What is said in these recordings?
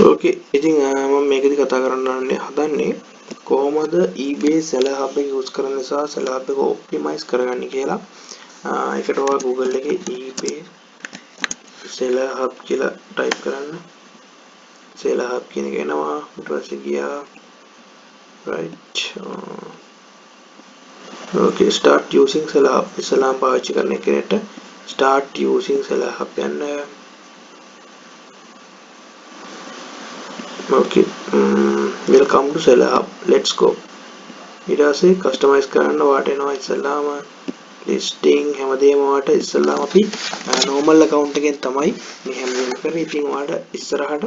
ඕකේ ඉතින් මම මේකෙදි කතා කරන්න හදන්නේ කොහොමද eBay seller hub එක යූස් කරන නිසා seller hub එක ඔප්ටිමයිස් කරගන්නේ කියලා. ඒකට ඔයා Google එකේ eBay seller hub කියලා ටයිප් කරන්න. seller hub කියන එක එනවා. ඊට පස්සේ ගියා right okay start using seller hub ඉස්සලාම පාවිච්චි කරන කෙනෙක්ට start using seller hub යන්න. okay welcome to seller hub let's go. ඊට පස්සේ කස්ටමයිස් කරන්න වාට එනවා ඉස්සලාම listing හැමදේම වාට ඉස්සලාම අපි normal account එකෙන් තමයි මේ හැමදේම කරේ. ඉතින් වාට ඉස්සරහට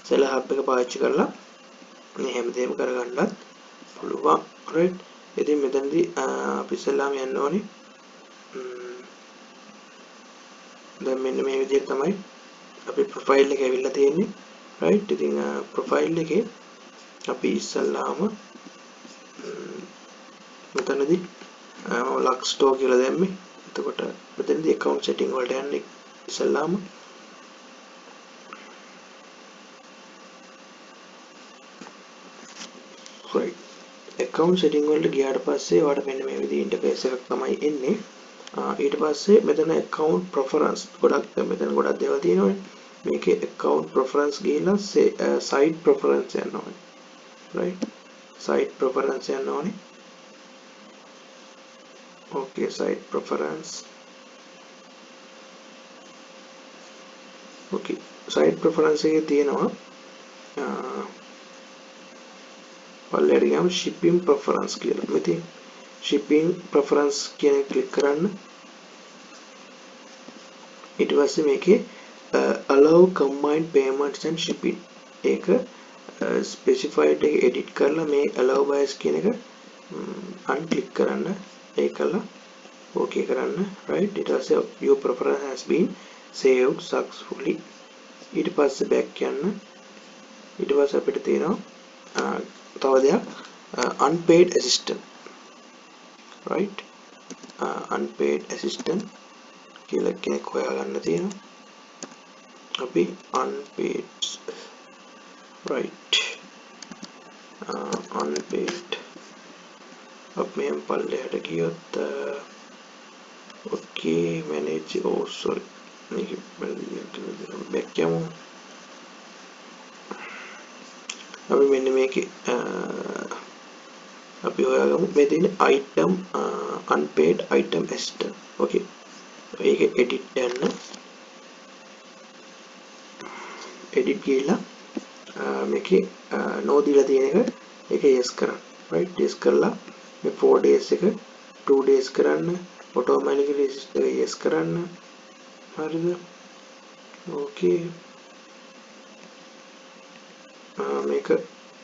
seller hub එක පාවිච්චි කරලා මේ හැමදේම කරගන්නත් පුළුවන් right. ඉතින් මෙතනදී අපි ඉස්සලාම යන්න ඕනේ දැන් මෙන්න මේ විදිහට තමයි අපි ප්‍රොෆයිල් එක ඇවිල්ලා තියෙන්නේ right. ඉතින් ප්‍රොෆයිල් එකේ අපි ඉස්සලාම මෙතනදී ලක් ස්ටෝර් කියලා දැම්මේ. එතකොට මෙතනදී account setting වලට යන්නේ ඉස්සලාම right. account setting වලට ගියාට පස්සේ ඔයාලට මෙන්න මේ විදිහේ ඉන්ටර්ෆේස් එකක් තමයි එන්නේ. ඊට පස්සේ මෙතන account preference මෙතන ගොඩක් දේවල් තියෙනවානේ. මේකේ account preference ගිහිල්ලා site preference යන්න ඕනේ right. site preference යන්න ඕනේ. okay site preference okay site preference එකේ තියෙනවා පල්ලෙහාට ගියාම shipping preference කියලා. මෙතන shipping preference කියන එක ක්ලික් කරන්න. ඊට පස්සේ මේකේ allow combined payments and shipping ඒක specified එක edit කරලා මේ allow bias කියන එක unclick කරන්න. ඒකලා okay කරන්න right. ඊට පස්සේ your preference has been saved successfully. ඊට පස්සේ back යන්න. ඊට පස්සේ අපිට තියෙනවා තව දෙයක් unpaid assistant right. unpaid assistant කියලා කෙනෙක් හොයාගන්න තියෙනවා. අපි unpaid right unpaid අපි මෙහෙම පල්ලෙහාට ගියොත් okay manage sorry මේක back යමු. අපි මෙන්න මේකේ අපි හොයාගමු මේ තියෙන item unpaid item assistant okay. ඒක edit යන්න. edit ගිහලා මේකේ no දීලා තියෙන එක ඒක yes කරන්න right. yes කරලා මේ 4 days එක 2 days කරන්න. automatically එක yes කරන්න. හරිද okay. මේක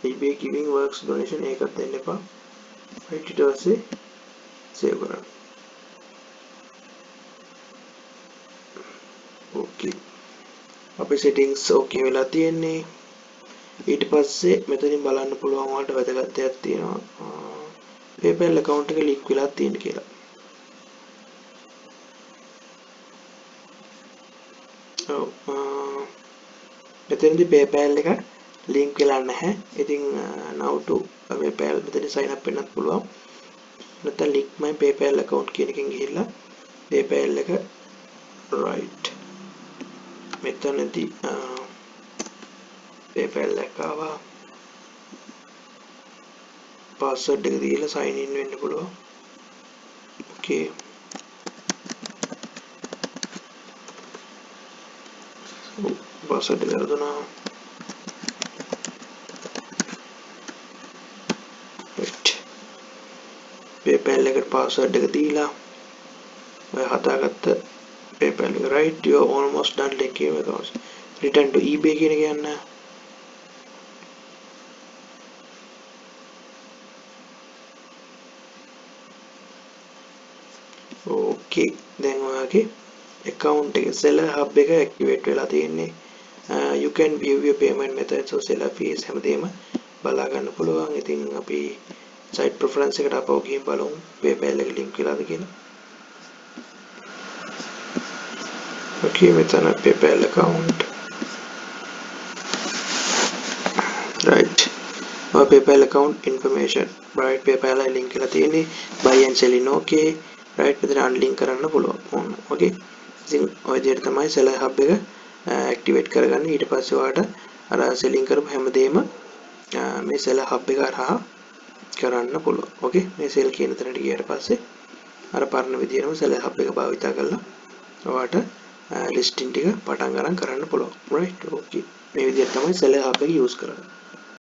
eBay giving works donation එකත් දෙන්න එපා right. ඊට පස්සේ save කරන්න. okay අපේ settings okay වෙලා තියෙන්නේ. ඊට පස්සේ මෙතනින් බලන්න පුළුවන් වලට වැදගත් දෙයක් තියෙනවා PayPal account එක link වෙලා තියෙන කියලා. මෙතනදී PayPal එක link වෙලා නැහැ. ඉතින් now to PayPal මෙතන sign up වෙන්නත් පුළුවන්. නැත්නම් link my PayPal account කියන එකෙන් ගිහිල්ලා PayPal එක right මෙතනදී PayPal එක ආවා. password එක දීලා sign in වෙන්න පුළුවන් okay. password එක දුන්නා right. PayPal එකට password එක දීලා ඔය හදාගත්ත PayPal එක right. you are almost done linking your accounts. return to eBay කියන එක යන්න. okay දැන් ඔයාගේ account එක seller hub එක activate වෙලා තියෙන්නේ. you can view your payment methods or seller fees හැමදේම බලා ගන්න පුළුවන්. ඉතින් අපි site preference එකට අපව ගිහින් බලමු PayPal එක link වෙලාද කියලා. okay මෙතන PayPal account ඔය PayPal account information right PayPal එක link කරලා තියෙන්නේ buy and selling okay right මෙතන unlink කරන්න පුළුවන් ඕන okay ඉතින් ඔය විදිහට තමයි seller hub එක activate කරගන්න ඊට පස්සේ ඔයාලට අර selling කරපු හැමදේම මේ seller hub එක හරහා කරන්න පුළුවන් okay මේ sell කියන තැනට ගියාට පස්සේ අර පරණ විදිහටම seller hub එක භාවිතා කරලා ඔයාලට listing ටික පටන් ගන්න කරන්න පුළුවන් right okay මේ විදිහට තමයි seller hub එක use කරන්නේ